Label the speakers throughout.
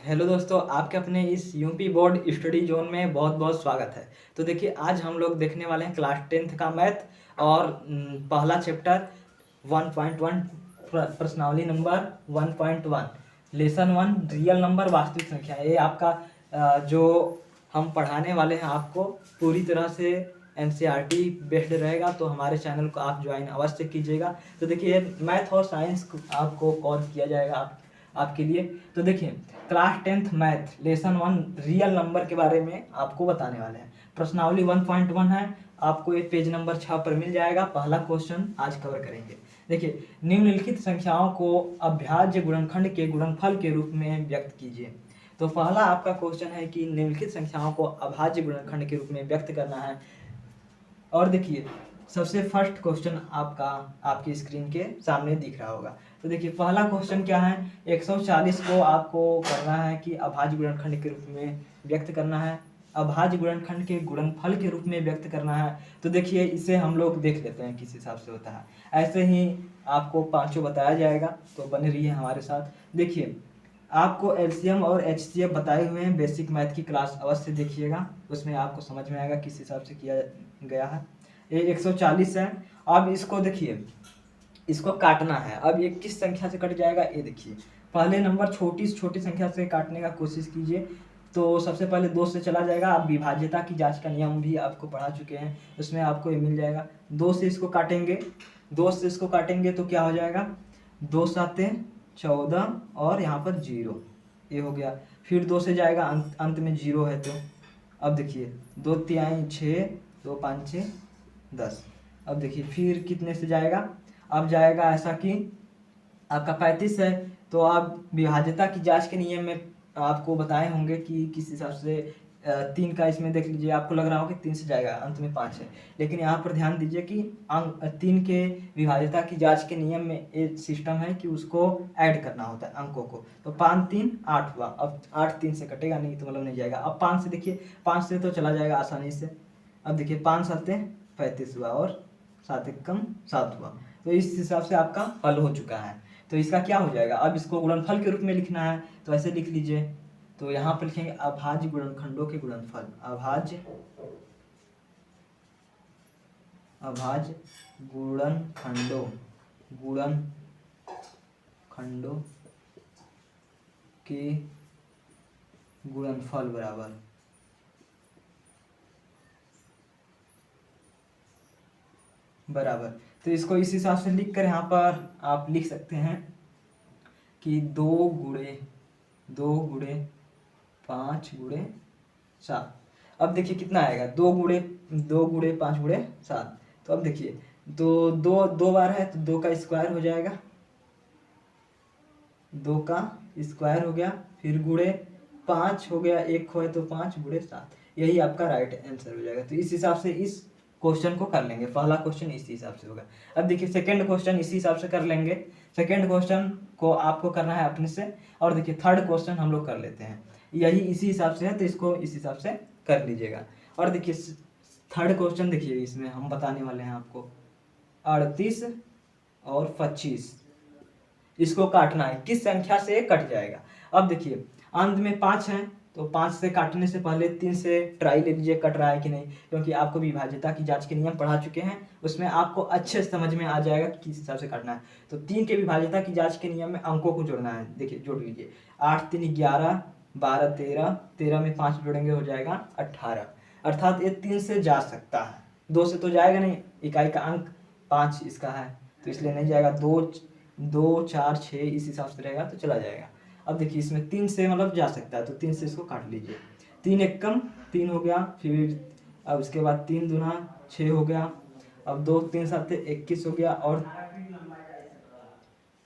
Speaker 1: Hello दोस्तों, आपके अपने इस यूपी बोर्ड स्टडी जोन में बहुत बहुत स्वागत है। तो देखिए, आज हम लोग देखने वाले हैं क्लास 10th का मैथ और पहला चैप्टर 1.1 प्रश्नावली नंबर 1.1 लेसन 1 रियल नंबर वास्तविक संख्या। ये आपका जो हम पढ़ाने वाले हैं आपको पूरी तरह से एनसीईआरटी बेस्ड रहेगा, तो हमारे चैनल को आप ज्वाइन अवश्य कीजिएगा। तो देखिए, मैथ और साइंस आपको कवर किया जाएगा आपके लिए। तो देखिए, class 10th math lesson 1 real number के बारे में आपको बताने वाले हैं। प्रश्नावली 1.1 है, आपको ये पेज नंबर 6 पर मिल जाएगा। पहला क्वेश्चन आज कवर करेंगे। देखिए, निम्नलिखित संख्याओं को अभाज्य गुणनखंड के गुणनफल के रूप में व्यक्त कीजिए। तो पहला आपका क्वेश्चन है कि निम्नलिखित संख्याओं को अभाज्य गुणनखंड के रूप में व्यक्त करना है। और देखिए, सबसे फर्स्ट क्वेश्चन आपकी स्क्रीन के सामने दिख रहा होगा। तो देखिए, पहला क्वेश्चन क्या है, 140 को आपको करना है कि अभाज्य गुणनखंड के रूप में व्यक्त करना है, अभाज्य गुणनखंड के गुणनफल के रूप में व्यक्त करना है। तो देखिए, इसे हम लोग देख लेते हैं किस हिसाब से होता है। ऐसे ही आपको पांचों बताया जाएगा, तो बने रहिए हमारे साथ। देखिए, आपको एलसीएम और एचसीएफ बताए हुए हैं, बेसिक मैथ की क्लास अवश्य देखिएगा, उसमें आपको समझ में आएगा किस हिसाब से किया गया है। ये 140 है। अब इसको देखिए, इसको काटना है। अब ये किस संख्या से कट जाएगा, ये देखिए। पहले नंबर छोटी से छोटी संख्या से काटने का कोशिश कीजिए। तो सबसे पहले 2 से चला जाएगा। आप विभाज्यता की जांच का नियम भी आपको पढ़ा चुके हैं, उसमें आपको ये मिल जाएगा। 2 से इसको काटेंगे, 2 से इसको काटेंगे तो क्या हो जाएगा, 2 साते 14 और यहाँ पर 0, ये हो गया। फिर 2 से जाएगा, अंत में 0 है। तो अब देखिए, 2 तिहाई 6, 2 5 10। अब देखिए, फिर कितने से जाएगा, अब जाएगा ऐसा कि आपका 35 है। तो आप विभाज्यता की जांच के नियम में आपको बताए होंगे कि किस हिसाब से 3 का इसमें देख लीजिए, आपको लग रहा होगा कि 3 से जाएगा, अंत में 5 है। लेकिन यहाँ पर ध्यान दीजिए कि 3 के विभाज्यता की जांच के नियम में एक सिस्टम है कि उसको ऐड करना होता है अंकों को। तो 5 3 8 हुआ। अब 8 3 से कटेगा नहीं, तो मतलब नहीं जाएगा। अब 5 से देखिए, 5 से तो चला जाएगा आसानी से। अब देखिए, 5 7 35 हुआ और 7 1 7 हुआ। तो इस हिसाब से आपका हल हो चुका है। तो इसका क्या हो जाएगा, अब इसको गुणनफल के रूप में लिखना है, तो ऐसे लिख लीजिए। तो यहाँ पर लिखेंगे अभाज्य गुणनखंडों के गुणनफल, अभाज्य गुणनखंडों के गुणनफल बराबर। तो इसको इस हिसाब से लिख कर यहाँ पर आप लिख सकते हैं कि 2 गुणे 5 गुणे 7। अब देखिए कितना आएगा, 2 गुणे 5 गुणे 7। तो अब देखिए, तो 2 बार है तो 2 का स्क्वायर हो जाएगा, 2 का स्क्वायर हो गया। फिर गुणे 5 हो गया, 1 हो है तो 5 गुणे 7। यही आपका राइट आंसर हो जाएगा। तो इस हिसाब से इस क्वेश्चन को कर लेंगे। पहला क्वेश्चन इसी हिसाब से होगा। अब देखिए, सेकंड क्वेश्चन इसी हिसाब से कर लेंगे। सेकंड क्वेश्चन को आपको करना है अपने से। और देखिए, थर्ड क्वेश्चन हम लोग कर लेते हैं, यही इसी हिसाब से है, तो इसको इस हिसाब से कर लीजिएगा। और देखिए, थर्ड क्वेश्चन देखिए, इसमें हम बताने वाले हैं आपको 38 और 25, इसको काटना है, किस संख्या से कट जाएगा। अब देखिए, अंत में 5 है, तो 5 से काटने से पहले 3 से ट्राई ले लीजिए कट रहा है कि नहीं, क्योंकि आपको विभाज्यता की जांच के नियम पढ़ा चुके हैं, उसमें आपको अच्छे से समझ में आ जाएगा कि किस हिसाब से काटना है। तो 3 के विभाज्यता की जांच के नियम में अंकों को जोड़ना है। देखिए, जोड़ लीजिए, 8 3 11, 12 13, 13 में 5 जोड़ेंगे हो जाएगा 18। अर्थात ये 3 से जा सकता है, 2 से तो जाएगा नहीं, इकाई का अंक 5 इसका है, तो इसलिए नहीं जाएगा। 2 4 6 इस हिसाब से रहेगा तो चला जाएगा। अब देखिए, इसमें 3 से मतलब जा सकता है, तो 3 से इसको काट लीजिए। 3 1 3 हो गया। फिर अब उसके बाद 3 दूना 6 हो गया। अब 2 3 7 21 हो गया, और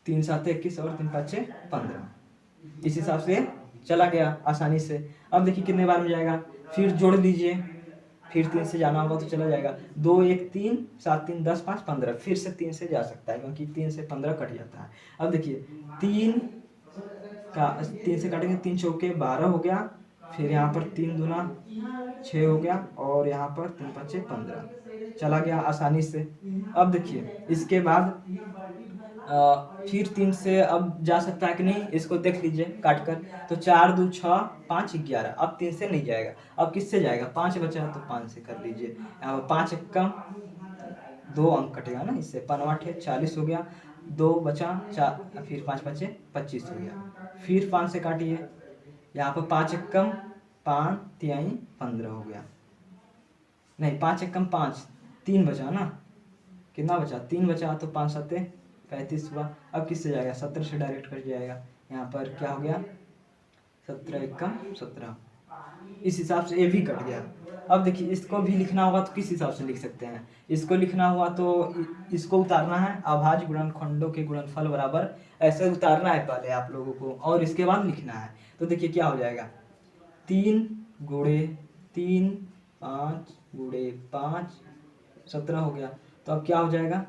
Speaker 1: 3 7 21 और 3 5 15। इस हिसाब से चला गया आसानी से। अब देखिए कितने बार में जाएगा, फिर जोड़ लीजिए, फिर 3 से जाना होगा तो चला जाएगा। 2 1 3 7 3 10 5 15, फिर से 3 से जा सकता है, क्योंकि 3 से 15 कट जाता है। अब देखिए, 3 से काटेंगे, 3 चौके 12 हो गया। फिर यहाँ पर 3 दूना 6 हो गया, और यहाँ पर 3 5 15, चला गया आसानी से। अब देखिए, इसके बाद फिर 3 से अब जा सकता है कि नहीं, इसको देख लीजिए काट कर। तो 4 2 6 5 11, अब 3 से नहीं जाएगा। अब किससे जाएगा, 5 बचा तो 5 से कर लीजिए। यहाँ पर 5 कम 2 अंक कटेगा ना इससे, 5 40 हो गया। 2 बचा 4, फिर 5 बचे 25 हो गया। फिर 5 से काटिए, यहाँ पर 5 कम 5 तिहाई 15 हो गया। नहीं 5 कम 5, 3 बचा ना, कितना बचा 3 बचा, तो 5 7 35 हुआ। अब किससे जाएगा, 17 से डायरेक्ट कट जाएगा। यहाँ पर क्या हो गया, 17 एकम 17, इस हिसाब से ये भी कट गया। अब देखिए इसको भी लिखना होगा तो किस हिसाब से लिख सकते हैं, इसको लिखना हुआ तो इसको उतारना है, अभाज्य गुणनखंडों के गुणनफल बराबर ऐसे उतारना है पहले आप लोगों को, और इसके बाद लिखना है। तो देखिए क्या हो जाएगा, 3 गुणे 3 5 गुणे 5 17 हो गया। तो अब क्या हो जाएगा,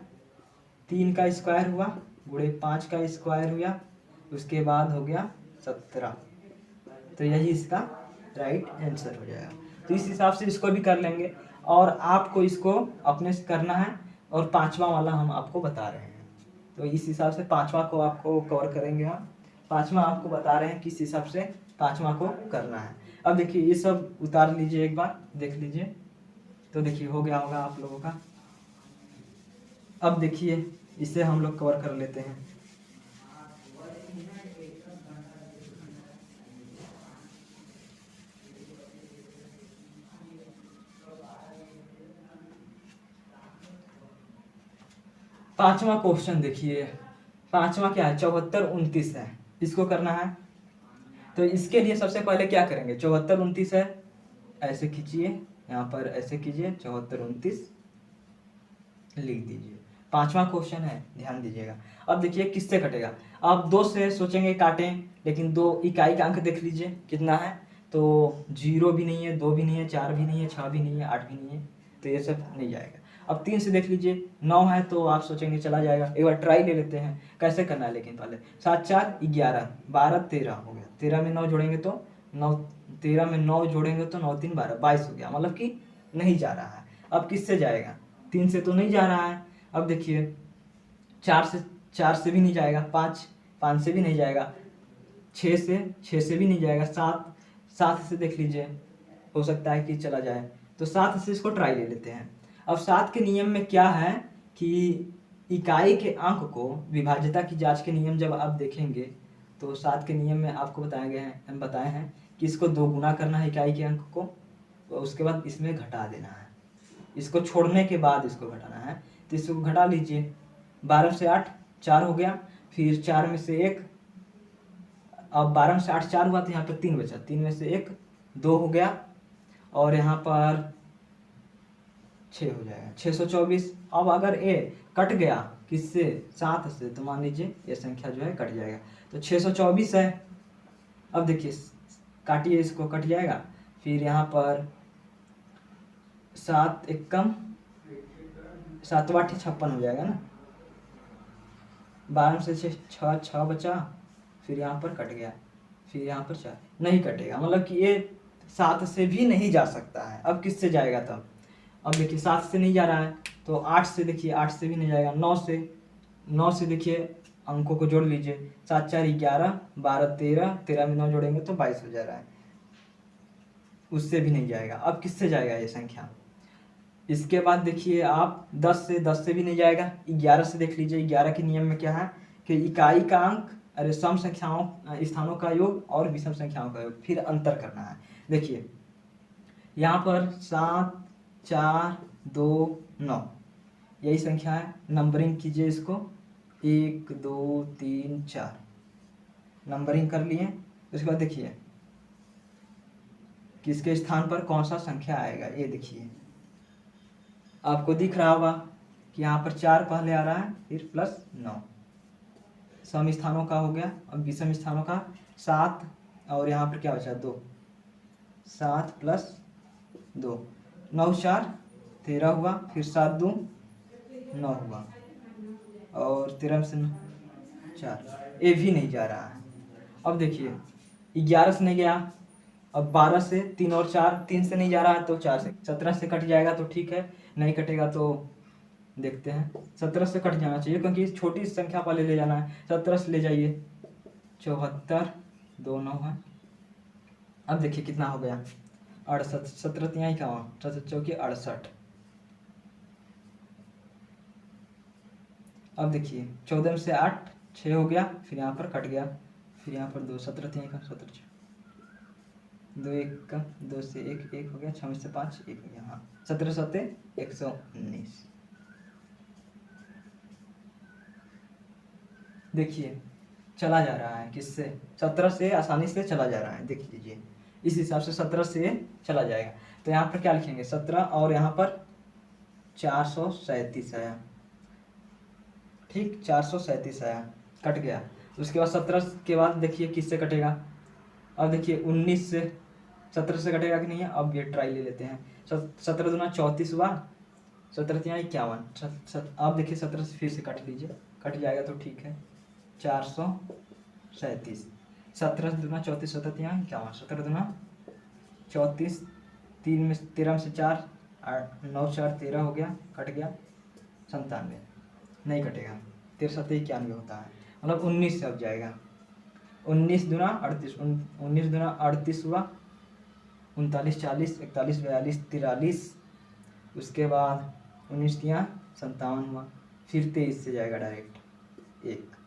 Speaker 1: 3 का स्क्वायर हुआ गुणे 5 का स्क्वायर हुआ, उसके बाद हो गया 17। तो यही इसका राइट आंसर हो जाएगा। तो इस हिसाब से इसको भी कर लेंगे, और आपको इसको अपने से करना है, और 5वां वाला हम आपको बता रहे हैं। तो इस हिसाब से 5वां को आपको कवर करेंगे हम। 5वां आपको बता रहे हैं किस हिसाब से 5वां को करना है। अब देखिए ये सब उतार लीजिए, एक बार देख लीजिए। तो देखिए हो गया होगा आप लोगों का। अब देखिए इसे हम लोग कवर कर लेते हैं। पांचवा क्वेश्चन देखिए, पांचवा क्या है, 74 29 है, इसको करना है। तो इसके लिए सबसे पहले क्या करेंगे, 74 29 है, ऐसे खींचिए, यहाँ पर ऐसे कीजिए, 74 29 लिख दीजिए। पांचवा क्वेश्चन है, ध्यान दीजिएगा। अब देखिए किससे कटेगा, आप 2 से सोचेंगे काटें, लेकिन 2 इकाई का अंक देख लीजिए कितना है। तो 0 भी नहीं है, 2 भी नहीं है, 4 भी नहीं है, 6 भी नहीं है, 8 भी नहीं है, तो ये सब नहीं जाएगा। अब 3 से देख लीजिए, 9 है तो आप सोचेंगे चला जाएगा। एक बार ट्राई ले लेते हैं कैसे करना है, लेकिन पहले 7 4 11 12 13 हो गया। 13 में 9 जोड़ेंगे तो 9, 13 में 9 जोड़ेंगे तो 9 3 12 22 हो गया, मतलब कि नहीं जा रहा है। अब किससे जाएगा, 3 से तो नहीं जा रहा है। अब देखिए 4 से भी नहीं जाएगा, 5 से भी नहीं जाएगा, 6 से भी नहीं जाएगा, 7 से देख लीजिए, हो सकता है कि चला जाए। तो 7 से इसको ट्राई ले लेते हैं। अब 7 के नियम में क्या है कि इकाई के अंक को विभाज्यता की जांच के नियम जब आप देखेंगे, तो 7 के नियम में आपको बताए हैं कि इसको 2 गुना करना है इकाई के अंक को, और उसके बाद इसमें घटा देना है, इसको छोड़ने के बाद इसको घटाना है। तो इसको घटा लीजिए, 12 से 8 4 हो गया, फिर 4 में से 1, अब 12 में से 8 4 हुआ, तो यहाँ पर 3 बचा, 3 में से 1 2 हो गया, और यहाँ पर 6 हो जाएगा, 624। अब अगर ए कट गया किससे, 7 से, तो मान लीजिए ये संख्या जो है कट जाएगा, तो 624 है। अब देखिए काटिए, इसको कट जाएगा, फिर यहाँ पर 7 एकम 7 8 56 हो जाएगा ना, 12 से 6 बचा, फिर यहाँ पर कट गया, फिर यहाँ पर 4 नहीं कटेगा, मतलब कि ये 7 से भी नहीं जा सकता है। अब किससे जाएगा तब, अब देखिए 7 से नहीं जा रहा है, तो 8 से देखिए, 8 से भी नहीं जाएगा, 9 से देखिए अंकों को जोड़ लीजिए, 7 4 11 12 13, 13 में 9 जोड़ेंगे तो 22 हो जा रहा है, उससे भी नहीं जाएगा। अब किससे जाएगा ये संख्या, इसके बाद देखिए आप 10 से भी नहीं जाएगा, 11 से देख लीजिए। 11 के नियम में क्या है कि इकाई का अंक, अरे सम संख्याओं स्थानों का योग और विषम संख्याओं का योग, फिर अंतर करना है। देखिए यहाँ पर 7 4 2 9 यही संख्या है, नंबरिंग कीजिए इसको, 1 2 3 4 नंबरिंग कर लिए। उसके बाद देखिए किसके स्थान पर कौन सा संख्या आएगा, ये देखिए आपको दिख रहा होगा कि यहाँ पर 4 पहले आ रहा है, फिर प्लस 9 सम स्थानों का हो गया। अब विषम स्थानों का 7, और यहाँ पर क्या बचा 2, 7 प्लस 2 9 4 13 हुआ, फिर 7 2 9 हुआ, और 13 से 4, ये भी नहीं जा रहा है। अब देखिए 11 से नहीं गया, अब 12 से 3 और 4, 3 से नहीं जा रहा है तो 4 से, 17 से कट जाएगा तो ठीक है, नहीं कटेगा तो देखते हैं 17 से कट जाना चाहिए क्योंकि छोटी संख्या पहले ले जाना है। 17 से ले जाइए 74, 2 9 है। अब देखिए कितना हो गया 68, 17 तिहाई का 68। अब देखिए 14 में से 8 6 हो गया, फिर यहाँ पर कट गया, फिर यहाँ पर 2, 17 तिहाई का 17, 2 1 का 2 से 1 1 हो गया, 6 में से 5 1 हो गया। हाँ 17 7 119। देखिए चला जा रहा है किससे, 17 से आसानी से चला जा रहा है, देख लीजिए इस हिसाब से 17 से चला जाएगा। तो यहाँ पर क्या लिखेंगे 17 और यहाँ पर 437 आया, ठीक 437 आया, कट गया। उसके बाद 17 के बाद देखिए किससे कटेगा, अब देखिए 19 से 17 से कटेगा कि नहीं है। अब ये ट्राई ले लेते हैं, 17 दूना 34 हुआ, 17 तिहाई 51। अब देखिए 17 से फिर से काट लीजिए, कट जाएगा तो ठीक है 437। 17 दूना 34, 17 तिहाई 51, 17 दूना 34, 3 में 13 में से 4 9 4 13 हो गया, कट गया 97, नहीं कटेगा, 13 7 91 होता है, मतलब 19 से अब जाएगा। 19 दूना 38, 19 दूना 38 हुआ, 39 40 41 42 43, उसके बाद 19 तिहाई 57 हुआ, फिर 23 से जाएगा डायरेक्ट 1।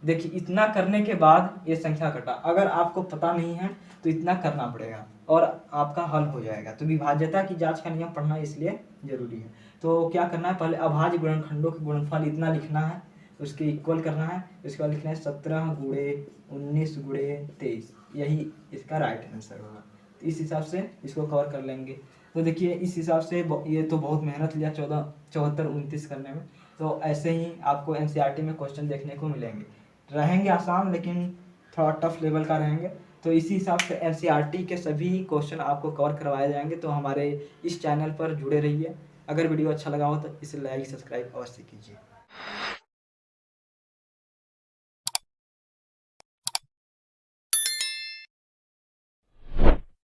Speaker 1: देखिए इतना करने के बाद ये संख्या कटा। अगर आपको पता नहीं है तो इतना करना पड़ेगा और आपका हल हो जाएगा। तो विभाज्यता की जांच का नियम पढ़ना इसलिए जरूरी है। तो क्या करना है, पहले अभाज्य गुणनखंडों के गुणनफल इतना लिखना है, उसके इक्वल करना है, उसके बाद लिखना है 17 गुणे 19 गुणे 23, यही इसका राइट आंसर होगा। तो इस हिसाब से इसको कवर कर लेंगे। तो देखिए इस हिसाब से ये तो बहुत मेहनत लिया 74 29 करने में। तो ऐसे ही आपको एनसीईआरटी में क्वेश्चन देखने को मिलेंगे, रहेंगे आसान लेकिन थोड़ा टफ लेवल का रहेंगे। तो इसी हिसाब से एनसीईआरटी के सभी क्वेश्चन आपको कवर करवाए जाएंगे। तो हमारे इस चैनल पर जुड़े रहिए। अगर वीडियो अच्छा लगा हो तो इसे लाइक सब्सक्राइब अवश्य कीजिए।